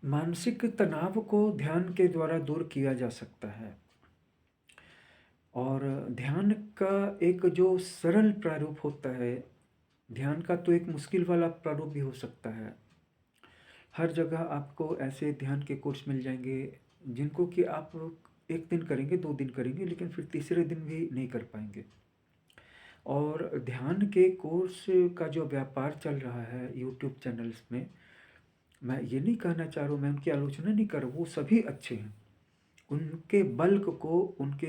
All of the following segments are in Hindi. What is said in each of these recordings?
मानसिक तनाव को ध्यान के द्वारा दूर किया जा सकता है। और ध्यान का एक जो सरल प्रारूप होता है, ध्यान का तो एक मुश्किल वाला प्रारूप भी हो सकता है। हर जगह आपको ऐसे ध्यान के कोर्स मिल जाएंगे जिनको कि आप एक दिन करेंगे, 2 दिन करेंगे, लेकिन फिर तीसरे दिन भी नहीं कर पाएंगे। और ध्यान के कोर्स का जो व्यापार चल रहा है यूट्यूब चैनल्स में, मैं ये नहीं कहना चाह रहा हूँ, मैं उनकी आलोचना नहीं कर रहा हूँ, वो सभी अच्छे हैं। उनके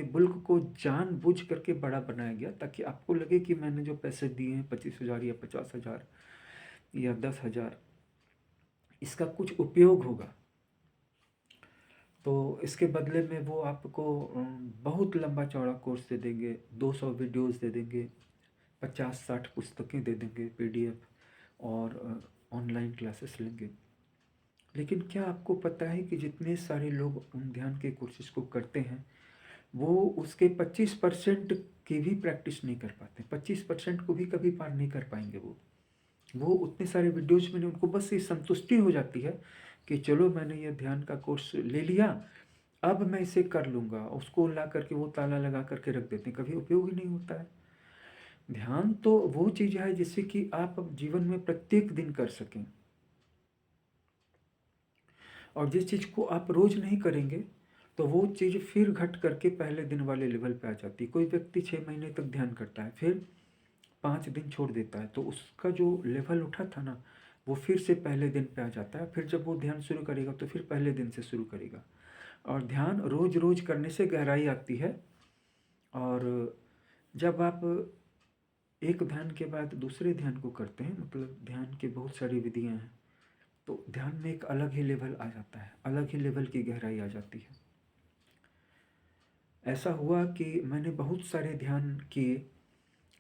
बुल्क को जानबूझ करके बड़ा बनाया गया ताकि आपको लगे कि मैंने जो पैसे दिए हैं 25,000 या 50,000 या 10,000, इसका कुछ उपयोग होगा। तो इसके बदले में वो आपको बहुत लंबा चौड़ा कोर्स दे देंगे, 200 वीडियोस दे देंगे, 50-60 पुस्तकें दे देंगे पीडीएफ, और ऑनलाइन क्लासेस लेंगे। लेकिन क्या आपको पता है कि जितने सारे लोग उन ध्यान के कोर्सेज को करते हैं, वो उसके 25% की भी प्रैक्टिस नहीं कर पाते। 25% को भी कभी पार नहीं कर पाएंगे। वो उतने सारे वीडियोज में उनको बस ये संतुष्टि हो जाती है कि चलो मैंने ये ध्यान का कोर्स ले लिया, अब मैं इसे कर लूँगा। उसको ला करके वो ताला लगा करके रख देते हैं, कभी उपयोग ही नहीं होता है। ध्यान तो वो चीज़ है जिससे कि आप जीवन में प्रत्येक दिन कर सकें। और जिस चीज़ को आप रोज़ नहीं करेंगे तो वो चीज़ फिर घट करके पहले दिन वाले लेवल पे आ जाती है। कोई व्यक्ति 6 महीने तक ध्यान करता है, फिर 5 दिन छोड़ देता है, तो उसका जो लेवल उठा था ना, वो फिर से पहले दिन पे आ जाता है। फिर जब वो ध्यान शुरू करेगा तो फिर पहले दिन से शुरू करेगा। और ध्यान रोज़ रोज़ करने से गहराई आती है। और जब आप एक ध्यान के बाद दूसरे ध्यान को करते हैं, मतलब ध्यान की बहुत सारी विधियां हैं, तो ध्यान में एक अलग ही लेवल आ जाता है, अलग ही लेवल की गहराई आ जाती है। ऐसा हुआ कि मैंने बहुत सारे ध्यान किए।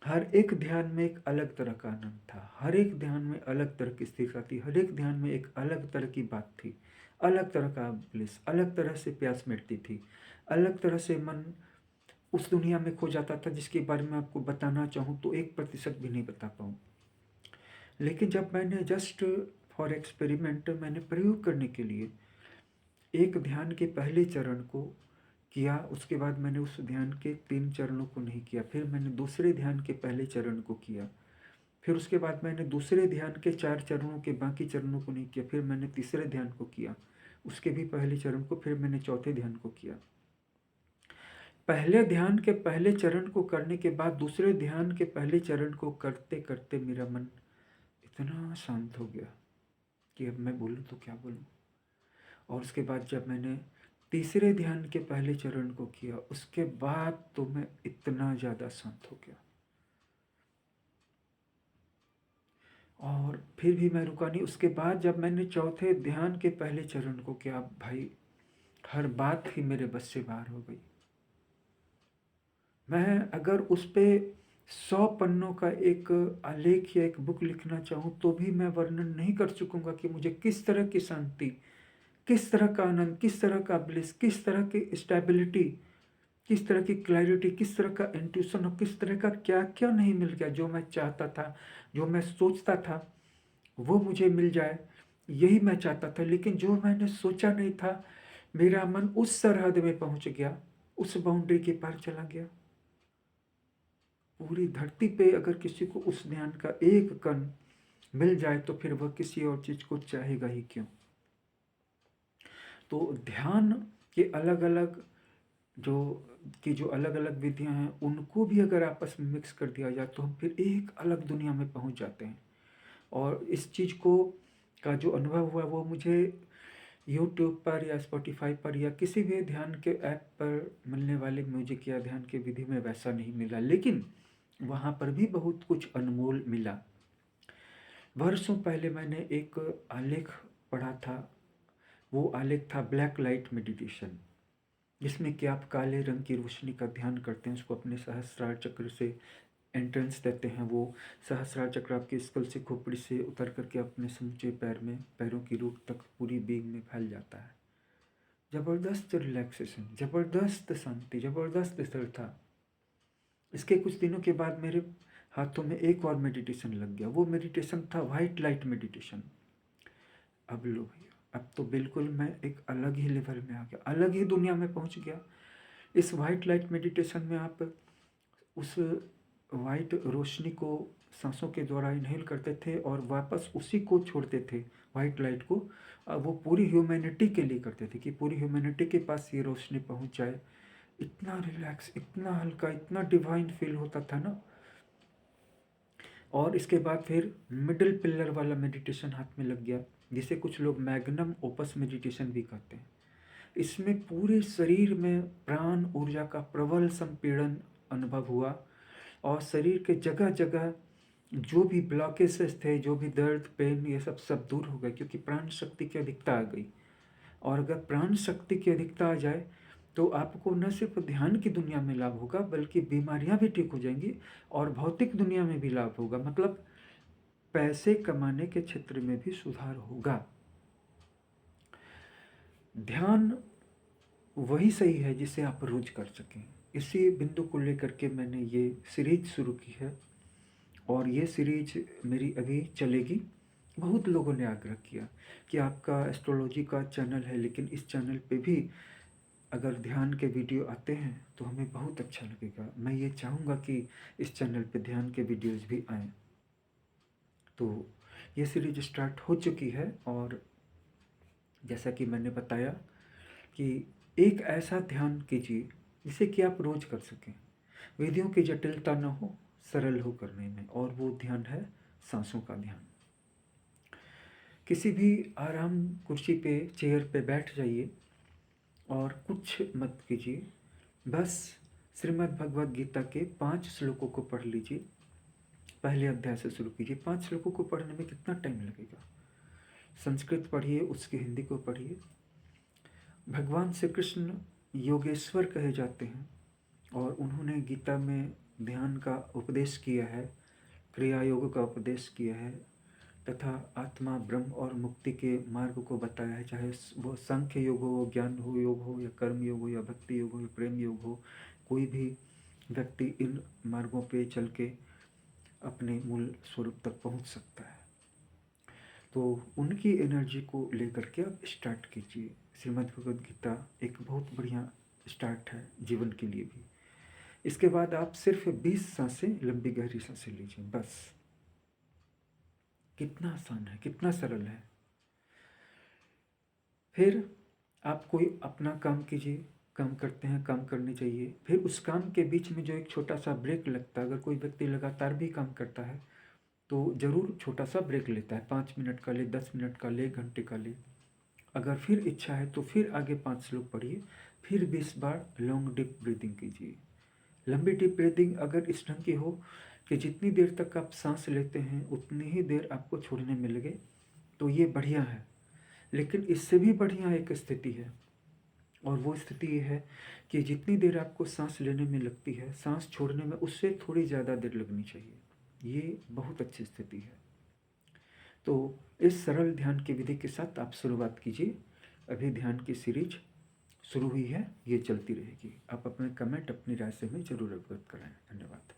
हर एक ध्यान में एक अलग तरह का आनंद था, हर एक ध्यान में अलग तरह की स्थिरता थी, हर एक ध्यान में एक अलग तरह की बात थी, अलग तरह का ब्लिस, अलग तरह से प्यास मिटती थी, अलग तरह से मन उस दुनिया में खो जाता था जिसके बारे में आपको बताना चाहूँ तो 1% भी नहीं बता पाऊँ। लेकिन जब मैंने जस्ट फॉर एक्सपेरिमेंट, मैंने प्रयोग करने के लिए एक ध्यान के पहले चरण को किया, उसके बाद मैंने उस ध्यान के 3 चरणों को नहीं किया, फिर मैंने दूसरे ध्यान के पहले चरण को किया, फिर उसके बाद मैंने दूसरे ध्यान के 4 चरणों के बाकी चरणों को नहीं किया, फिर मैंने तीसरे ध्यान को किया, उसके भी पहले चरण को, फिर मैंने चौथे ध्यान को किया। पहले ध्यान के पहले चरण को करने के बाद दूसरे ध्यान के पहले चरण को करते करते मेरा मन इतना शांत हो गया कि अब मैं बोलूँ तो क्या बोलूँ। और उसके बाद जब मैंने तीसरे ध्यान के पहले चरण को किया, उसके बाद तो मैं इतना ज़्यादा शांत हो गया। और फिर भी मैं रुका नहीं। उसके बाद जब मैंने चौथे ध्यान के पहले चरण को किया, भाई हर बात ही मेरे बस से बाहर हो गई। मैं अगर उस पे 100 पन्नों का एक आलेख या एक बुक लिखना चाहूँ तो भी मैं वर्णन नहीं कर सकूँगा कि मुझे किस तरह की शांति, किस तरह का आनंद, किस तरह का ब्लिस, किस तरह की स्टेबिलिटी, किस तरह की क्लैरिटी, किस तरह का इंट्यूशन और किस तरह का क्या क्या नहीं मिल गया। जो मैं चाहता था, जो मैं सोचता था, वो मुझे मिल जाए, यही मैं चाहता था। लेकिन जो मैंने सोचा नहीं था, मेरा मन उस सरहद में पहुंच गया, उस बाउंड्री के पार चला गया। पूरी धरती पे अगर किसी को उस ध्यान का एक कण मिल जाए तो फिर वह किसी और चीज को चाहेगा ही क्यों। तो ध्यान के अलग अलग जो अलग अलग विधियां हैं, उनको भी अगर आपस में मिक्स कर दिया जाए तो हम फिर एक अलग दुनिया में पहुंच जाते हैं। और इस चीज़ को का जो अनुभव हुआ वो मुझे यूट्यूब पर या स्पॉटिफाई पर या किसी भी ध्यान के ऐप पर मिलने वाले म्यूजिक या ध्यान के विधि में वैसा नहीं मिला, लेकिन वहाँ पर भी बहुत कुछ अनमोल मिला। वर्षों पहले मैंने एक आलेख पढ़ा था। वो आलेख था ब्लैक लाइट मेडिटेशन, जिसमें कि आप काले रंग की रोशनी का ध्यान करते हैं, उसको अपने सहस्रार चक्र से एंट्रेंस देते हैं। वो सहस्रार चक्र आपके स्कल से खोपड़ी से उतर करके अपने समूचे पैर में, पैरों की रूट तक पूरी बींग में फैल जाता है। ज़बरदस्त रिलैक्सेशन, ज़बरदस्त शांति, ज़बरदस्त स्थिरता। इसके कुछ दिनों के बाद मेरे हाथों में एक और मेडिटेशन लग गया। वो मेडिटेशन था वाइट लाइट मेडिटेशन। अब लो भैया, अब तो बिल्कुल मैं एक अलग ही लेवल में आ गया, अलग ही दुनिया में पहुंच गया। इस वाइट लाइट मेडिटेशन में आप उस वाइट रोशनी को सांसों के द्वारा इनहेल करते थे और वापस उसी को छोड़ते थे, वाइट लाइट को। वो पूरी ह्यूमैनिटी के लिए करते थे कि पूरी ह्यूमैनिटी के पास ये रोशनी पहुंच जाए। इतना रिलैक्स, इतना हल्का, इतना डिवाइन फील होता था ना। और इसके बाद फिर मिडिल पिलर वाला मेडिटेशन हाथ में लग गया, जिसे कुछ लोग मैग्नम ओपस मेडिटेशन भी कहते हैं। इसमें पूरे शरीर में प्राण ऊर्जा का प्रबल संपीड़न अनुभव हुआ और शरीर के जगह जगह जो भी ब्लॉकेसेस थे, जो भी दर्द, पेन, ये सब सब दूर हो गए, क्योंकि प्राण शक्ति की अधिकता आ गई। और अगर प्राण शक्ति की अधिकता आ जाए तो आपको न सिर्फ ध्यान की दुनिया में लाभ होगा, बल्कि बीमारियां भी ठीक हो जाएंगी और भौतिक दुनिया में भी लाभ होगा। मतलब पैसे कमाने के क्षेत्र में भी सुधार होगा। ध्यान वही सही है जिसे आप रोज कर सकें। इसी बिंदु को लेकर के मैंने ये सीरीज शुरू की है और ये सीरीज मेरी अभी चलेगी। बहुत लोगों ने आग्रह किया कि आपका एस्ट्रोलॉजी का चैनल है, लेकिन इस चैनल पे भी अगर ध्यान के वीडियो आते हैं तो हमें बहुत अच्छा लगेगा। मैं ये चाहूँगा कि इस चैनल पे ध्यान के वीडियोस भी आएँ। तो ये सीरीज स्टार्ट हो चुकी है और जैसा कि मैंने बताया कि एक ऐसा ध्यान कीजिए जिसे कि आप रोज कर सकें, विधियों की जटिलता न हो, सरल हो करने में। और वो ध्यान है सांसों का ध्यान। किसी भी आराम कुर्सी पे, चेयर पे बैठ जाइए और कुछ मत कीजिए, बस श्रीमद् भगवद गीता के 5 श्लोकों को पढ़ लीजिए। पहले अध्याय से शुरू कीजिए। 5 श्लोकों को पढ़ने में कितना टाइम लगेगा? संस्कृत पढ़िए, उसकी हिंदी को पढ़िए। भगवान श्री कृष्ण योगेश्वर कहे जाते हैं और उन्होंने गीता में ध्यान का उपदेश किया है, क्रिया योग का उपदेश किया है तथा आत्मा, ब्रह्म और मुक्ति के मार्ग को बताया है। चाहे वो सांख्य योग हो, ज्ञान हो योग हो, या कर्म योग हो, या भक्ति योग हो, या प्रेम योग हो, कोई भी व्यक्ति इन मार्गों पे चल के अपने मूल स्वरूप तक पहुंच सकता है। तो उनकी एनर्जी को लेकर के आप स्टार्ट कीजिए। श्रीमद् भगवद गीता एक बहुत बढ़िया स्टार्ट है जीवन के लिए भी। इसके बाद आप सिर्फ 20 सांसें, लंबी गहरी सांसें लीजिए, बस। कितना आसान है, कितना सरल है। फिर आप कोई अपना काम कीजिए, काम करते हैं, काम करने चाहिए। फिर उस काम के बीच में जो एक छोटा सा ब्रेक लगता है, अगर कोई व्यक्ति लगातार भी काम करता है तो ज़रूर छोटा सा ब्रेक लेता है, 5 मिनट का ले, 10 मिनट का ले, घंटे का ले। अगर फिर इच्छा है तो फिर आगे 5 श्लोक पढ़िए, फिर 20 बार लॉन्ग डीप ब्रीदिंग कीजिए। लंबी डीप ब्रीदिंग अगर इस ढंग की हो कि जितनी देर तक आप सांस लेते हैं उतनी ही देर आपको छोड़ने में लगे, तो ये बढ़िया है। लेकिन इससे भी बढ़िया एक स्थिति है, और वो स्थिति ये है कि जितनी देर आपको सांस लेने में लगती है, सांस छोड़ने में उससे थोड़ी ज़्यादा देर लगनी चाहिए। ये बहुत अच्छी स्थिति है। तो इस सरल ध्यान की विधि के साथ आप शुरुआत कीजिए। अभी ध्यान की सीरीज शुरू हुई है, ये चलती रहेगी। आप अपने कमेंट, अपनी राय से हमें जरूर अवगत कराएं। धन्यवाद।